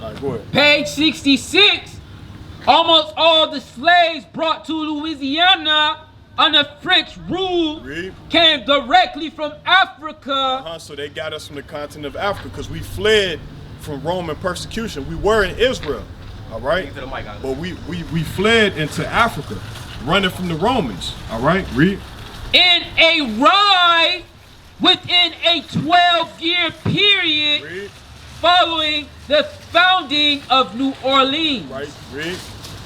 All right, go ahead. Page 66. Almost all the slaves brought to Louisiana under French rule came directly from Africa. So they got us from the continent of Africa because we fled from Roman persecution. We were in Israel, all right? But we fled into Africa, running from the Romans, all right? Read. In a ride within a 12-year period following the founding of New Orleans. Right, read.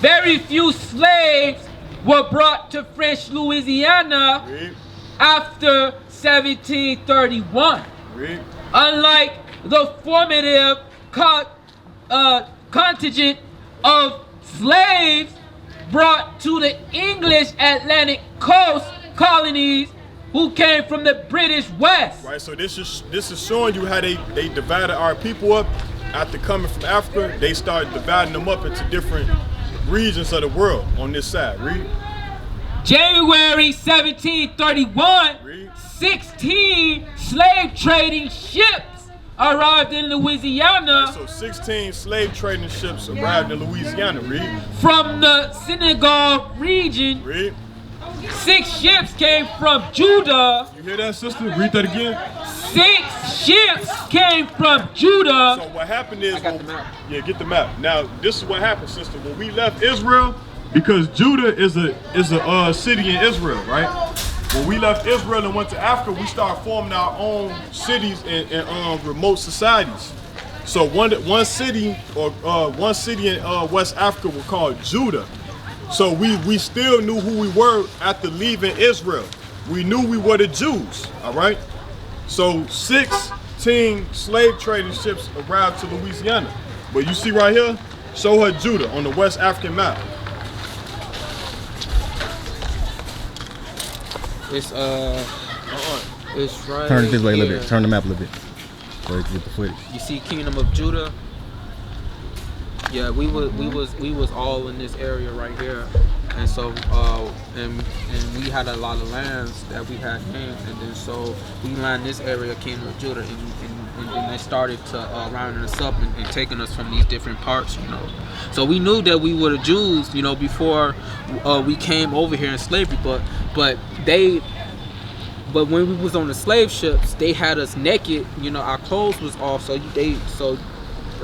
Very few slaves were brought to French Louisiana after 1731. Unlike the formative contingent of slaves brought to the English Atlantic coast colonies who came from the British West. Right, so this is showing you how they divided our people up. After coming from Africa, they started dividing them up into different regions of the world on this side. Read. January 1731, 16 slave trading ships arrived in Louisiana. Right, so 16 slave trading ships arrived in Louisiana. Read. From the Senegal region. Read. 6 ships came from Judah. You hear that, sister? Read that again. 6 ships came from Judah. So what happened is, get the map. Now this is what happened, sister. When we left Israel, because Judah is a city in Israel, right? When we left Israel and went to Africa, we started forming our own cities and remote societies. So one city in West Africa was called Judah. So we still knew who we were after leaving Israel. We knew we were the Jews, all right? So 16 slave trading ships arrived to Louisiana. But you see right here, show her Judah on the West African map. It's right. Turn it this way a little bit. Turn the map a little bit. So you can get the footage. You see Kingdom of Judah? Yeah, we was all in this area right here, and so and we had a lot of lands that we had named, and then so we lined this area, Kingdom of Judah, and then they started to rounding us up and taking us from these different parts, you know. So we knew that we were the Jews, you know, before we came over here in slavery, but when we was on the slave ships, they had us naked, you know, our clothes was off, so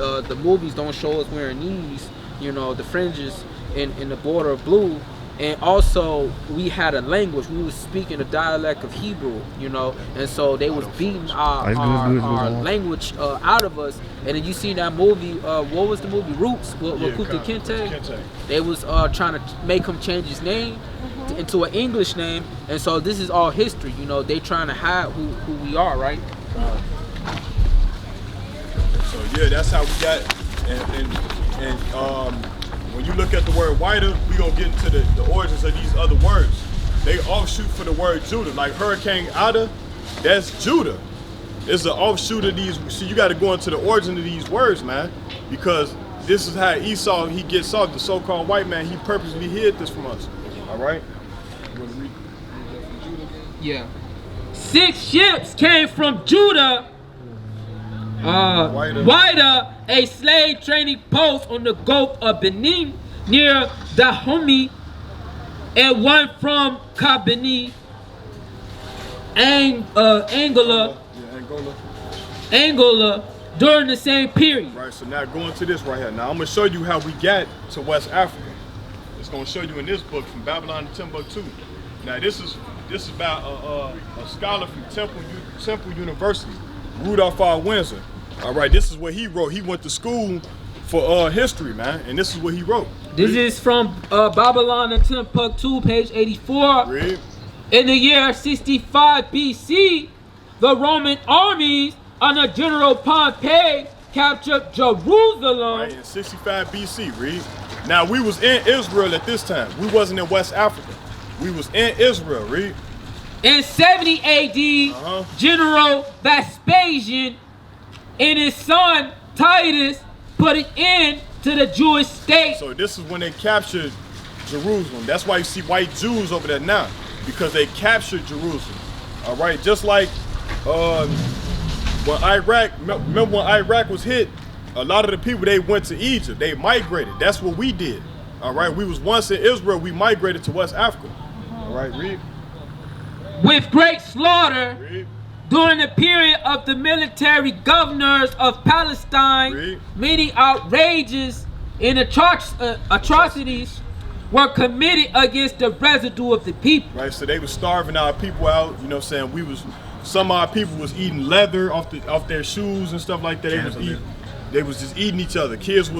the movies don't show us wearing these, you know, the fringes in the border of blue. And also we had a language, we was speaking a dialect of Hebrew, you know, and so they was beating our language out of us. And then you see that movie, what was the movie, Roots, with Kunta Kinte? They was trying to make him change his name into an English name, and so this is all history, you know, they trying to hide who we are, right? So yeah, that's how we got, and when you look at the word whiter, we gonna get into the origins of these other words. They offshoot for the word Judah, like Hurricane Ida, that's Judah. It's an offshoot of these. So you got to go into the origin of these words, man, because this is how Esau, he gets off, the so-called white man, he purposely hid this from us. All right? You want to read that from Judah? Yeah. 6 ships came from Judah. Whiter, a slave trading post on the Gulf of Benin near Dahomey, and one from Kabini, Angola during the same period. Right, so now going to this right here. Now I'm going to show you how we got to West Africa. It's going to show you in this book, From Babylon to Timbuktu. Now this is about a scholar from Temple University, Rudolph R. Windsor. All right, this is what he wrote. He went to school for history, man, and this is what he wrote. This is from Babylon and Timbuktu, page 84. Read. In the year 65 BC, the Roman armies under General Pompey captured Jerusalem. Right, in 65 BC, read. Now we was in Israel at this time. We wasn't in West Africa. We was in Israel, read. In 70 AD, General Vespasian and his son Titus put an end to the Jewish state. So this is when they captured Jerusalem. That's why you see white Jews over there now, because they captured Jerusalem. All right, just like when Iraq, remember when Iraq was hit, A lot of the people, they went to Egypt. They migrated. That's what we did. All right. We was once in Israel. We migrated to West Africa. All right. Read. With great slaughter. Read. During the period of the military governors of Palestine, many outrages and atrocities were committed against the residue of the people. Right, so they were starving our people out. You know what I'm saying? Some of our people was eating leather off their shoes and stuff like that. They was just eating each other. Parents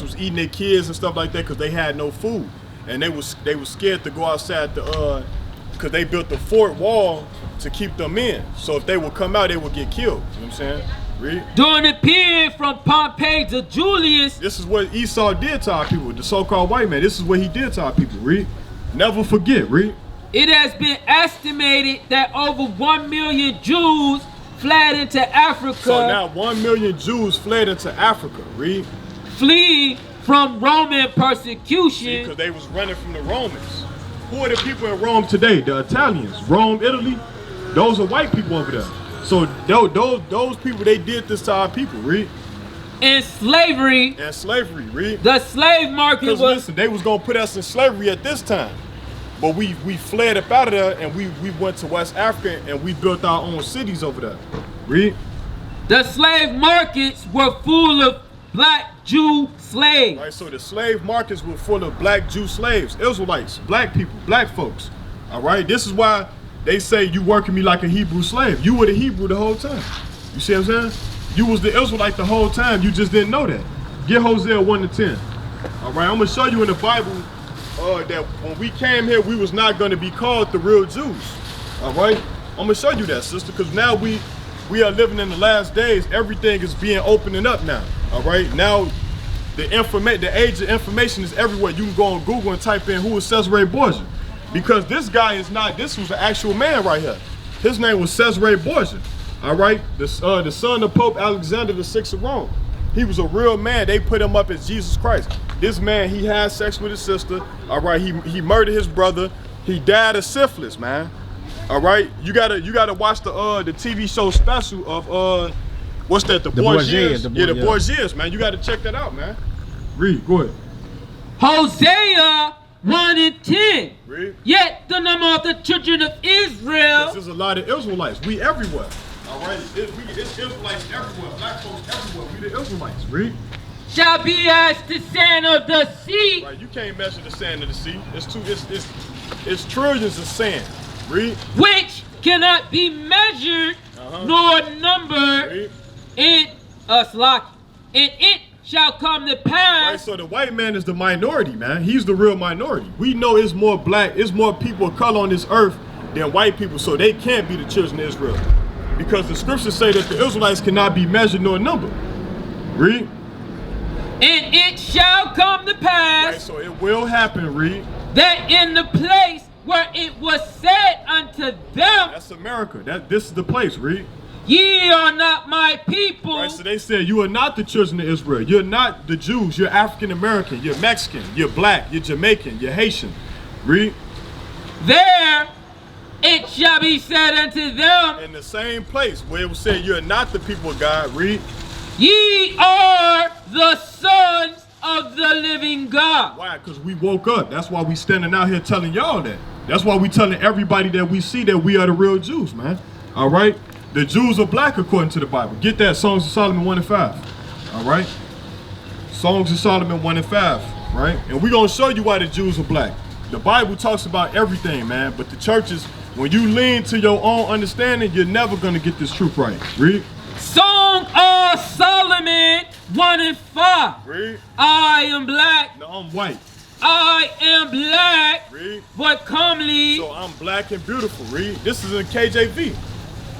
was eating their kids and stuff like that because they had no food, and they was scared to go outside because they built the fort wall to keep them in. So if they would come out, they would get killed. You know what I'm saying? Read. During the period from Pompey to Julius. This is what Esau did to our people, the so-called white man. This is what he did to our people. Read. Never forget. Read. It has been estimated that over 1 million Jews fled into Africa. So now 1 million Jews fled into Africa. Read. Flee from Roman persecution. Because they was running from the Romans. Who are the people in Rome today? The Italians. Rome, Italy. Those are white people over there. So those people, they did this to our people. Read. And slavery. Read. The slave market was. Listen, they was gonna put us in slavery at this time, but we fled up out of there and we went to West Africa and we built our own cities over there. Read. The slave markets were full of black Jew slaves. Right. So the slave markets were full of black Jew slaves, Israelites, black people, black folks. All right. This is why they say you working me like a Hebrew slave. You were the Hebrew the whole time. You see what I'm saying? You was the Israelite the whole time. You just didn't know that. Get Hosea 1-10. All right, I'm gonna show you in the Bible that when we came here, we was not gonna be called the real Jews. All right, I'm gonna show you that, sister, because now we are living in the last days. Everything is being opening up now. All right, now the age of information is everywhere. You can go on Google and type in who is Cesare Borgia. Because this guy is not, this was an actual man right here. His name was Cesare Borgia, all right? The son of Pope Alexander VI of Rome. He was a real man. They put him up as Jesus Christ. This man, he had sex with his sister, all right? He murdered his brother. He died of syphilis, man. All right? You gotta watch the TV show special of, what's that, the Borgias? Yeah, the Borgias, man. You gotta check that out, man. Read, go ahead. Hosea 1-10. Read. Yet the number of the children of Israel. There's a lot of Israelites. We everywhere. All right. It's Israelites everywhere. Black folks everywhere. We the Israelites. Read. Shall be as the sand of the sea. Right. You can't measure the sand of the sea. It's trillions of sand. Read. Which cannot be measured nor numbered. Read. In it shall come to pass. Right, so the white man is the minority, man. He's the real minority. We know it's more people of color on this earth than white people, so they can't be the children of Israel. Because the scriptures say that the Israelites cannot be measured nor numbered. Read. And it shall come to pass. Right, so it will happen, read. That in the place where it was said unto them. That's America. This is the place, read. Ye are not my people. Right, so they said you are not the children of Israel. You're not the Jews. You're African American. You're Mexican. You're black. You're Jamaican. You're Haitian. Read. There it shall be said unto them. In the same place where it was said you're not the people of God. Read. Ye are the sons of the living God. Why? Because we woke up. That's why we standing out here telling y'all that. That's why we telling everybody that we see that we are the real Jews, man. All right. The Jews are black according to the Bible. Get that, Songs of Solomon 1-5. All right? Songs of Solomon 1-5, right? And we're going to show you why the Jews are black. The Bible talks about everything, man. But the churches, when you lean to your own understanding, you're never going to get this truth right. Read. Song of Solomon 1-5. Read. I am black. No, I'm white. I am black. Read. But comely. So I'm black and beautiful. Read. This is in KJV.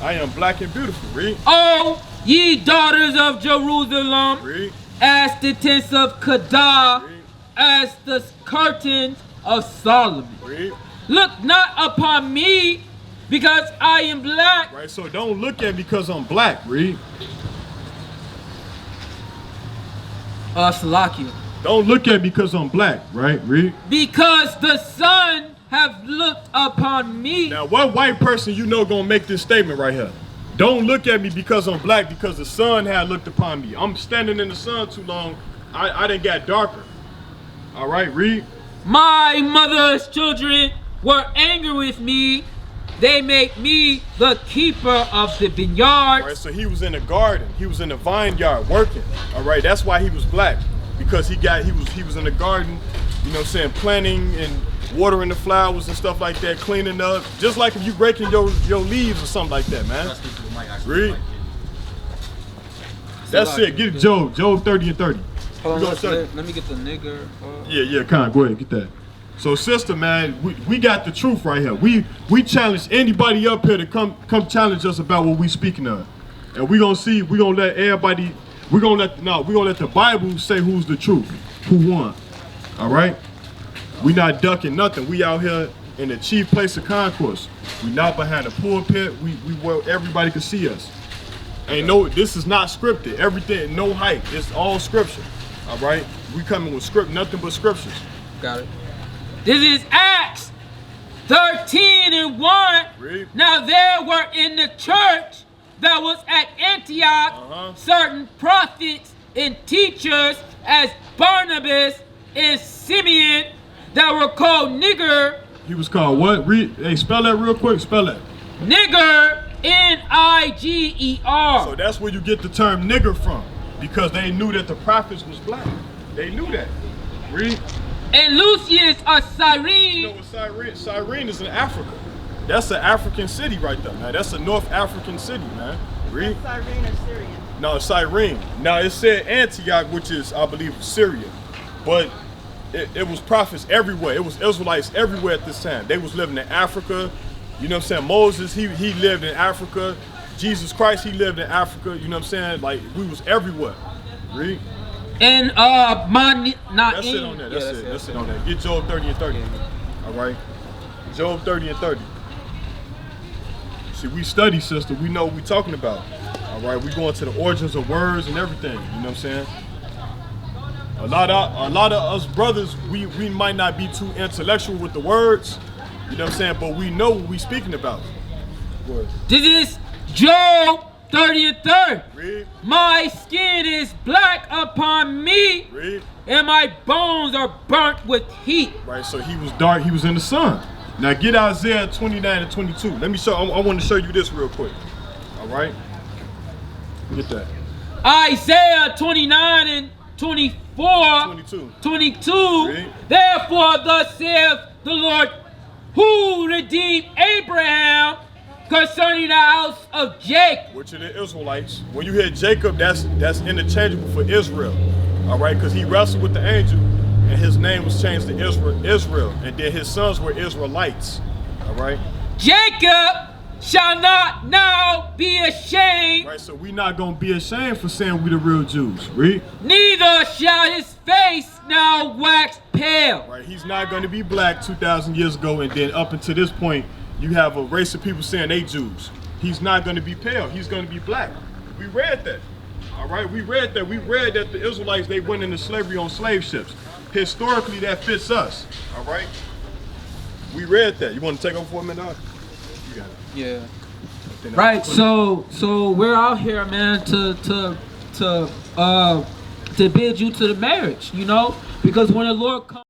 I am black and beautiful. Read. Oh, ye daughters of Jerusalem. Read. As the tents of Kedar. Read. As the curtains of Solomon. Read. Look not upon me, because I am black. Right, so don't look at me because I'm black. Read. Salakia. Don't look at me because I'm black. Right, read. Because the sun have looked upon me. Now, what white person you know gonna make this statement right here? Don't look at me because I'm black, because the sun had looked upon me. I'm standing in the sun too long. I didn't get darker. All right, read. My mother's children were angry with me. They make me the keeper of the vineyards. All right, so he was in the garden. He was in the vineyard working. All right, that's why he was black, because he was in the garden, you know what I'm saying, planting and watering the flowers and stuff like that, cleaning up, just like if you breaking your leaves or something like that, man. Read. That's it. Get Job 30 and 30. Hold on, let me get the nigger. Yeah, go ahead, get that. So, sister, man, we got the truth right here. We challenge anybody up here to come challenge us about what we speaking of, and we gonna let everybody. We're gonna let the Bible say who's the truth, who won. All right. We not ducking nothing. We out here in the chief place of concourse. We not behind the pulpit. We where everybody can see us. Ain't no. This is not scripted. Everything, no hype. It's all scripture. All right. We coming with script, nothing but scriptures. Got it. This is Acts 13 and 1. Read. Now there were in the church that was at Antioch certain prophets and teachers as Barnabas and Simeon that were called Nigger. He was called what? Read. Hey, spell that real quick. Spell that. Nigger, N-I-G-E-R. So that's where you get the term nigger from, because they knew that the prophets was black. They knew that. Read. And Lucius of Cyrene. You know what Cyrene? Cyrene is in Africa. That's an African city right there, man. That's a North African city, man. Read. Cyrene or Syrian? No, Cyrene. Now it said Antioch, which is, I believe, Syria, but it was prophets everywhere. It was Israelites everywhere at this time. They was living in Africa. You know what I'm saying? Moses, he lived in Africa. Jesus Christ, he lived in Africa. You know what I'm saying? Like, we was everywhere. Read. And That's it on that. That's it on that. Get Job 30 and 30. All right. Job 30 and 30. See, we study, sister. We know what we talking about. All right. We going to the origins of words and everything. You know what I'm saying? A lot of us brothers, we might not be too intellectual with the words. You know what I'm saying? But we know what we speaking about. This is Job 30 and 30. Read. My skin is black upon me. Read. And my bones are burnt with heat. Right, so he was dark, he was in the sun. Now get Isaiah 29 and 22. Let me show, I want to show you this real quick. All right? Get that. Isaiah 29 and 24. 22. Read. Therefore thus saith the Lord, who redeemed Abraham concerning the house of Jacob. Which are the Israelites. When you hear Jacob, that's interchangeable for Israel. All right, because he wrestled with the angel, and his name was changed to Israel, and then his sons were Israelites. All right. Jacob shall not now be ashamed. Right, so we not gonna be ashamed for saying we the real Jews. Read. Neither shall his face now wax pale. Right, he's not gonna be black 2,000 years ago, and then up until this point, you have a race of people saying they Jews. He's not gonna be pale. He's gonna be black. We read that. All right, we read that. We read that the Israelites, they went into slavery on slave ships. Historically, that fits us. All right. We read that. You want to take over for a minute, dog? You got it. Yeah. Right. So we're out here, man, to bid you to the marriage, you know, because when the Lord comes.